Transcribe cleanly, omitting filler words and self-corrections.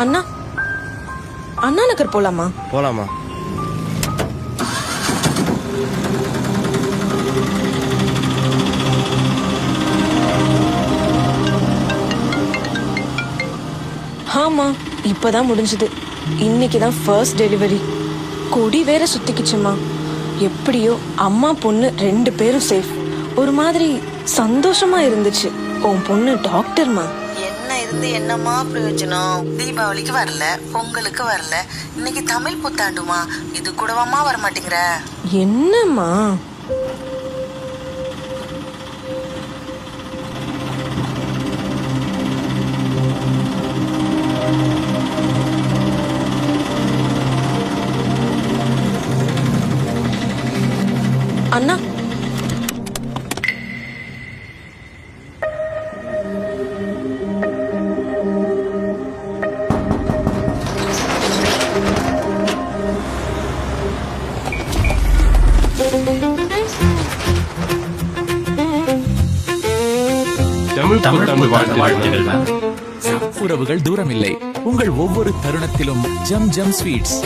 அண்ணா, அண்ணா நகர் போலாமா? போலாமா? ஆமா, இப்பதான் முடிஞ்சது. இன்னைக்குதான் ஃபர்ஸ்ட் டெலிவரி. கொடி வேற சுத்திக்குச்சுமா. எப்படியோ அம்மா பொண்ணு 2 பேரும் சேஃப். ஒரு மாதிரி சந்தோஷமா இருந்துச்சு. உன் பொண்ணு டாக்டர்மா. என்ன இருந்து என்னமா பிரயோஜனம்? தீபாவளிக்கு வரல, பொங்கலுக்கு வரல, இன்னைக்கு தமிழ் புத்தாண்டுமா, இது கூடவாமா வர மாட்டேங்கிற? என்னம்மா? அண்ணா, தமிழ் வாழ்த்துகள். உறவுகள் தூரமில்லை. உங்கள் ஒவ்வொரு தருணத்திலும் ஜம் ஜம் ஸ்வீட்ஸ்.